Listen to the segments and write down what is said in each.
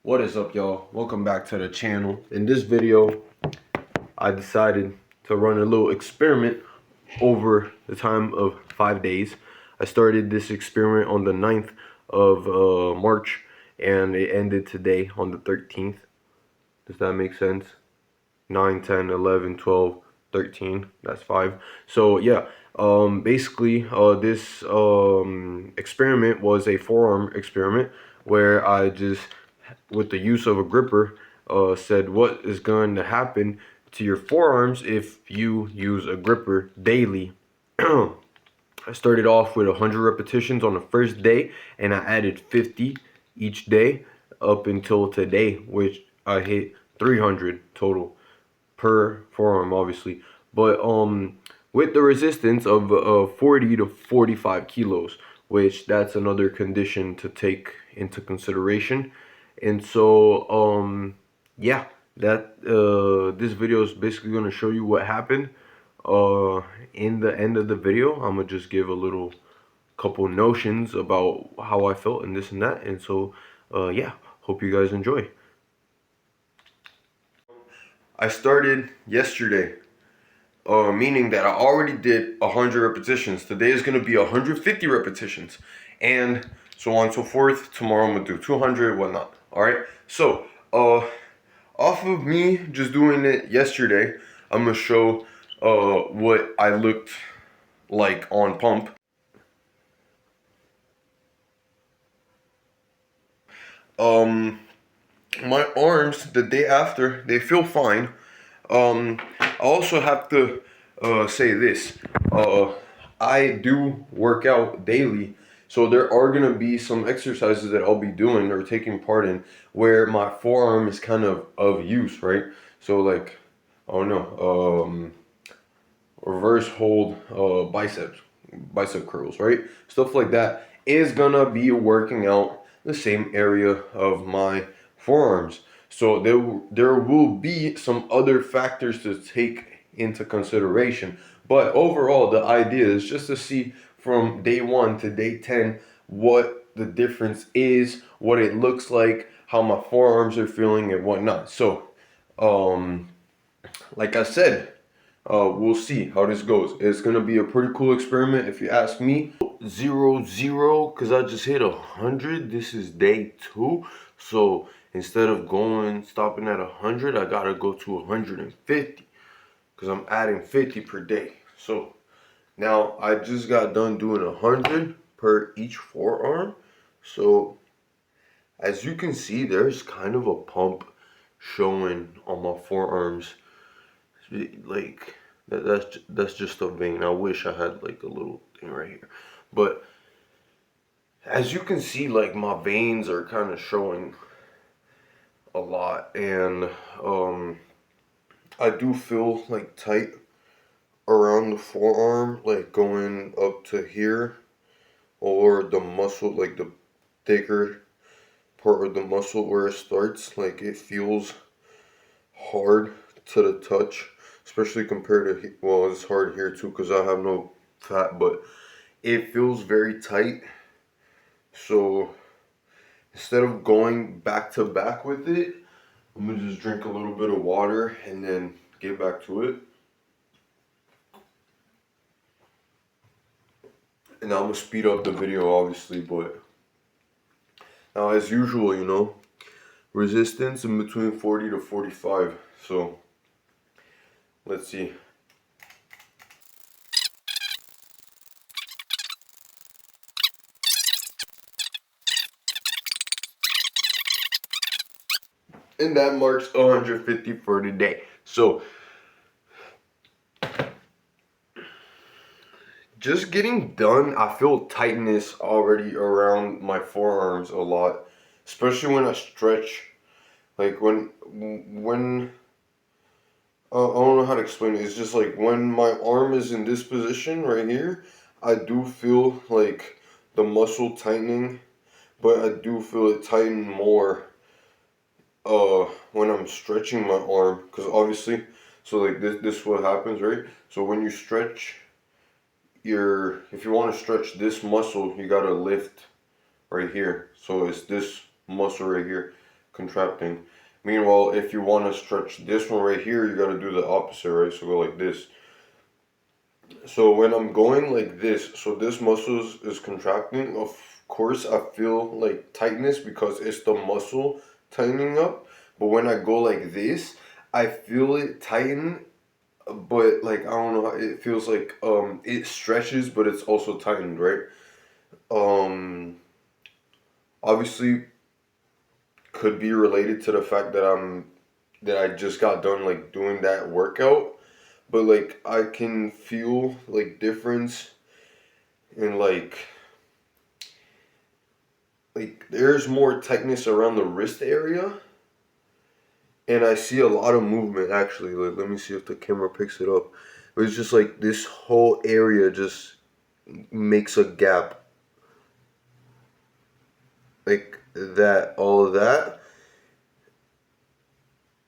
What is up, y'all? Welcome back to the channel. In this video, I decided to run a little experiment over the time of 5 days. I started this experiment on the 9th of March, and it ended today on the 13th. Does that make sense? 9, 10, 11, 12, 13. That's 5. So yeah, basically this experiment was a forearm experiment where I just, with the use of a gripper, said what is going to happen to your forearms if you use a gripper daily. I started off with 100 repetitions on the first day, and I added 50 each day up until today, which I hit 300 total per forearm, obviously. But with the resistance of 40 to 45 kilos, which that's another condition to take into consideration. And so yeah, that this video is basically going to show you what happened. In the end of the video, I'm gonna just give a little couple notions about how I felt and this and that. And so yeah, hope you guys enjoy. I started yesterday, meaning that I already did 100 repetitions. Today is going to be 150 repetitions, and so on and so forth. Tomorrow I'm going to do 200, whatnot. All right. So, off of me just doing it yesterday, I'm going to show what I looked like on pump. My arms the day after, they feel fine. I also have to say this. I do work out daily, so there are gonna be some exercises that I'll be doing or taking part in where my forearm is kind of use, right? So like, I don't know, reverse hold bicep curls, right? Stuff like that is gonna be working out the same area of my forearms. So there will be some other factors to take into consideration. But overall, the idea is just to see from day 1 to day 10 what the difference is, what it looks like, how my forearms are feeling, and whatnot. So, like I said, we'll see how this goes. It's gonna be a pretty cool experiment if you ask me. 0-0, because I just hit 100. This is day 2, so instead of stopping at 100, I gotta go to 150 because I'm adding 50 per day. So now I just got done doing 100 per each forearm. So as you can see, there's kind of a pump showing on my forearms. Like that's just a vein. I wish I had like a little thing right here, but as you can see, like my veins are kind of showing a lot, and I do feel like tight around the forearm, like going up to here, or the muscle, like the thicker part of the muscle where it starts. Like it feels hard to the touch, especially compared to, well, it's hard here too because I have no fat, but it feels very tight. So instead of going back to back with it, I'm gonna just drink a little bit of water and then get back to it. And I'm gonna speed up the video, obviously, but now as usual, you know, resistance in between 40 to 45. So let's see. And that marks 150 for today. So just getting done, I feel tightness already around my forearms a lot, especially when I stretch. Like when I don't know how to explain it. It's just like when my arm is in this position right here, I do feel like the muscle tightening, but I do feel it tighten more when I'm stretching my arm, because obviously, so like this is what happens, right? So when you stretch if you want to stretch this muscle, you gotta lift right here. So it's this muscle right here, contracting. Meanwhile, if you want to stretch this one right here, you got to do the opposite, right? So go like this. So when I'm going like this, so this muscle is contracting. Of course, I feel like tightness because it's the muscle tightening up. But when I go like this, I feel it tighten, but like I don't know, it feels like it stretches, but it's also tightened, right? Um, Obviously could be related to the fact that I just got done like doing that workout, but like I can feel like difference in like there's more tightness around the wrist area, and I see a lot of movement actually. Like let me see if the camera picks it up. But it's just like this whole area just makes a gap, like that, all of that.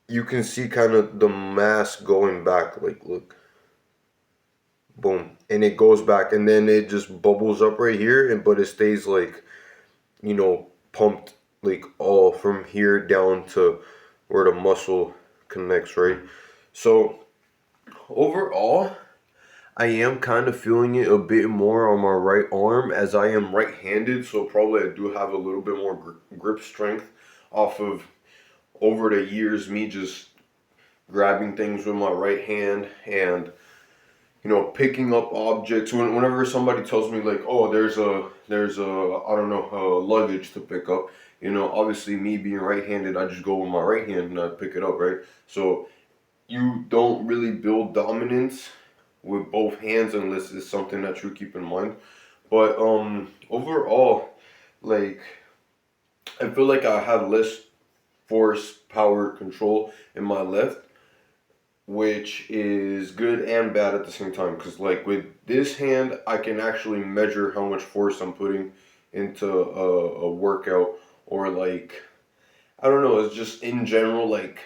You can see kind of the mass going back. Like look, boom, and it goes back, and then it just bubbles up right here, and but it stays like pumped like all from here down to where the muscle connects, right? So overall, I am kind of feeling it a bit more on my right arm as I am right-handed, so probably I do have a little bit more grip strength off of over the years me just grabbing things with my right hand and picking up objects. Whenever somebody tells me like, oh, there's a I don't know, luggage to pick up, obviously me being right-handed, I just go with my right hand and I pick it up, right? So you don't really build dominance with both hands unless it's something that you keep in mind. But overall, like I feel like I have less force, power, control in my left, which is good and bad at the same time. Because like with this hand, I can actually measure how much force I'm putting into a workout, or like I don't know, it's just in general like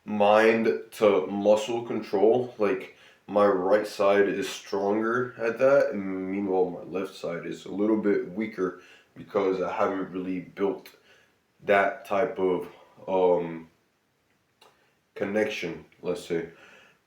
mind to muscle control. Like my right side is stronger at that, and meanwhile my left side is a little bit weaker because I haven't really built that type of connection, let's say.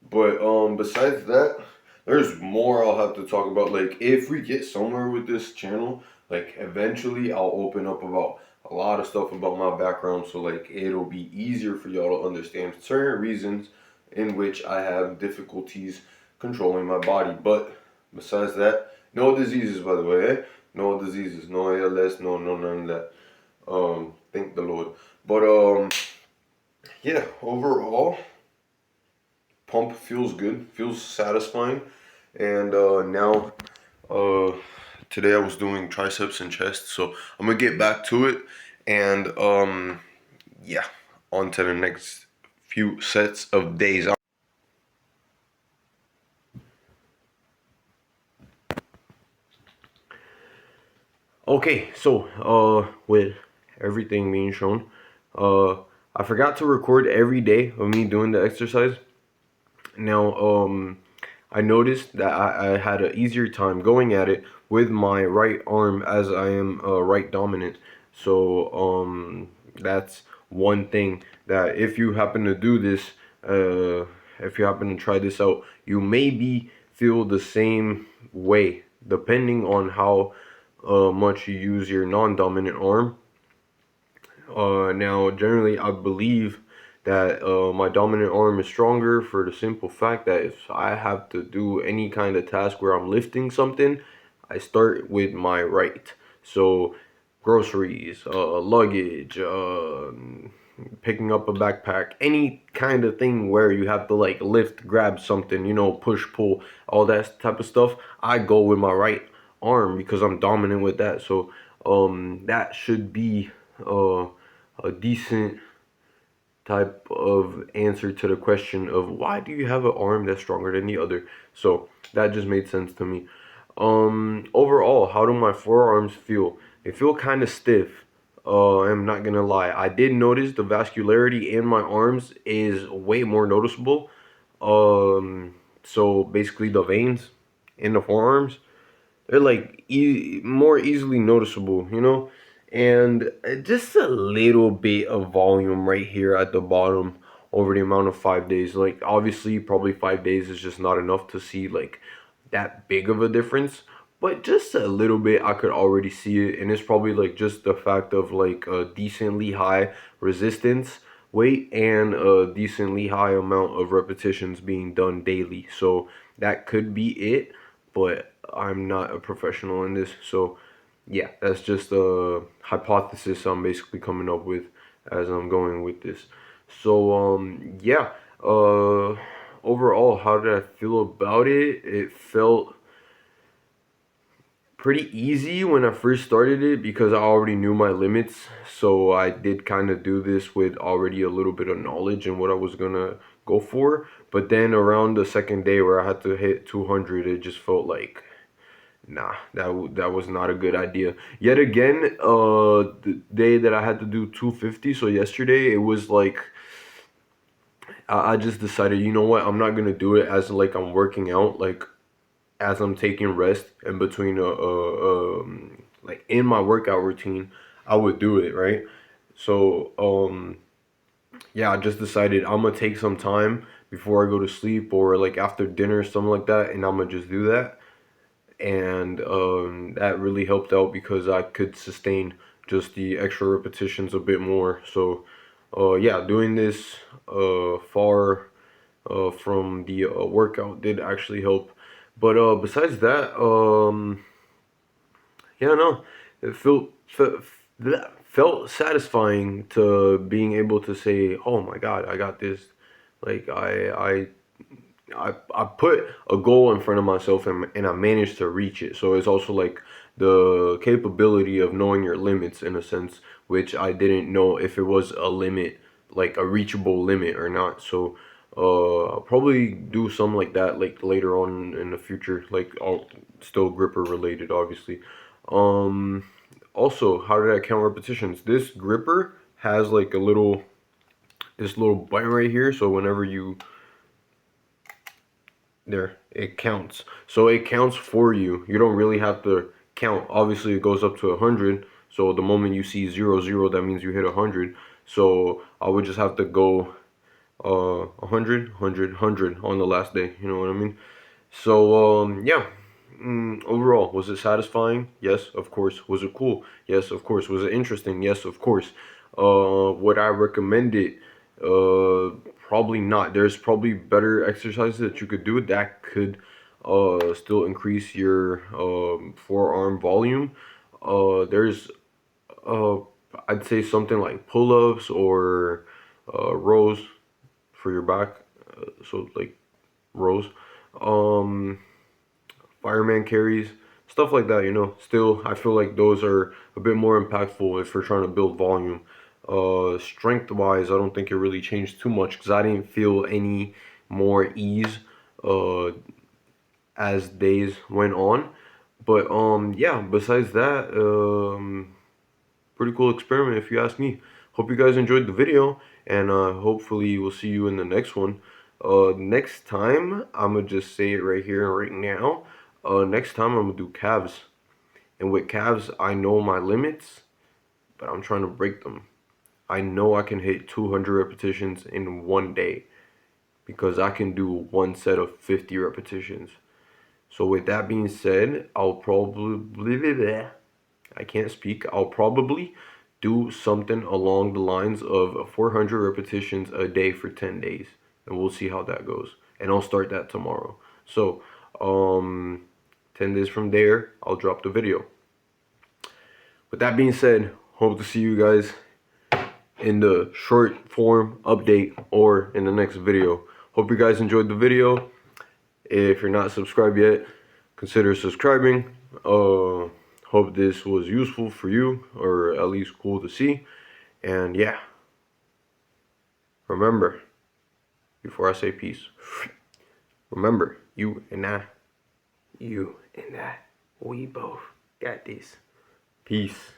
But besides that, there's more I'll have to talk about. Like if we get somewhere with this channel, like eventually I'll open up about a lot of stuff about my background, so like it'll be easier for y'all to understand certain reasons in which I have difficulties controlling my body. But besides that, no diseases, by the way, eh? No diseases, no ALS, no none of that. Thank the Lord. But yeah, overall pump feels good, feels satisfying. And now today I was doing triceps and chest, so I'm gonna get back to it. And yeah, on to the next few sets of days. Okay, so with everything being shown, I forgot to record every day of me doing the exercise. Now, I noticed that I had an easier time going at it with my right arm as I am right dominant. So, that's one thing that if you happen to do this, if you happen to try this out, you maybe feel the same way depending on how much you use your non-dominant arm. Now, generally, I believe that my dominant arm is stronger for the simple fact that if I have to do any kind of task where I'm lifting something, I start with my right. So, groceries, luggage, picking up a backpack, any kind of thing where you have to like lift, grab something, push, pull, all that type of stuff, I go with my right arm because I'm dominant with that. So, that should be a decent type of answer to the question of why do you have an arm that's stronger than the other. So that just made sense to me. Overall, how do my forearms feel? They feel kind of stiff. I'm not gonna lie, I did notice the vascularity in my arms is way more noticeable. So basically the veins in the forearms, they're like more easily noticeable, And just a little bit of volume right here at the bottom over the amount of 5 days. Like obviously probably 5 days is just not enough to see like that big of a difference, but just a little bit I could already see it. And it's probably like just the fact of like a decently high resistance weight and a decently high amount of repetitions being done daily. So that could be it, but I'm not a professional in this, so yeah, that's just a hypothesis I'm basically coming up with as I'm going with this. So yeah, uh overall, how did I feel about it? It felt pretty easy when I first started it because I already knew my limits. So I did kind of do this with already a little bit of knowledge and what I was gonna go for. But then around the second day where I had to hit 200, it just felt like nah, that was not a good idea. Yet again, the day that I had to do 250, so yesterday, it was like I just decided, you know what, I'm not gonna do it as like I'm working out, like as I'm taking rest in between like in my workout routine, I would do it, right? So yeah, I just decided I'm gonna take some time before I go to sleep or like after dinner or something like that, and I'm gonna just do that. And that really helped out because I could sustain just the extra repetitions a bit more. So yeah, doing this far from the workout did actually help. But besides that, yeah, no, it felt satisfying to being able to say, "Oh my God, I got this." Like I put a goal in front of myself and I managed to reach it. So it's also like the capability of knowing your limits in a sense, which I didn't know if it was a limit, like a reachable limit or not. So I'll probably do something like that like later on in the future, like all still gripper related, obviously. Um, Also, how did I count repetitions? This gripper has like this little button right here. So whenever you there, it counts. So it counts for you. You don't really have to count. Obviously, it goes up to 100. So the moment you see 0, 0, that means you hit 100. So I would just have to go 100, 100, 100 on the last day. You know what I mean? So yeah. Overall, was it satisfying? Yes, of course. Was it cool? Yes, of course. Was it interesting? Yes, of course. Would I recommend it? Probably not. There's probably better exercises that you could do that could still increase your forearm volume. There's uh I'd say something like pull-ups or rows for your back. So like rows. Um Fireman carries, stuff like that, you know. Still, I feel like those are a bit more impactful if we're trying to build volume. Strength wise, I don't think it really changed too much because I didn't feel any more ease uh, as days went on. But yeah, besides that, pretty cool experiment if you ask me. Hope you guys enjoyed the video, and hopefully we'll see you in the next one. Next time, I'm gonna just say it right here right now. Next time I'm gonna do calves, and with calves I know my limits, but I'm trying to break them. I know I can hit 200 repetitions in one day because I can do one set of 50 repetitions. So with that being said, I can't speak. I'll probably do something along the lines of 400 repetitions a day for 10 days. And we'll see how that goes. And I'll start that tomorrow. So, 10 days from there, I'll drop the video. With that being said, hope to see you guys in the short form update or in the next video. Hope you guys enjoyed the video. If you're not subscribed yet, consider subscribing. Hope this was useful for you, or at least cool to see. And yeah, remember, before I say peace, remember, you and I, we both got this. Peace.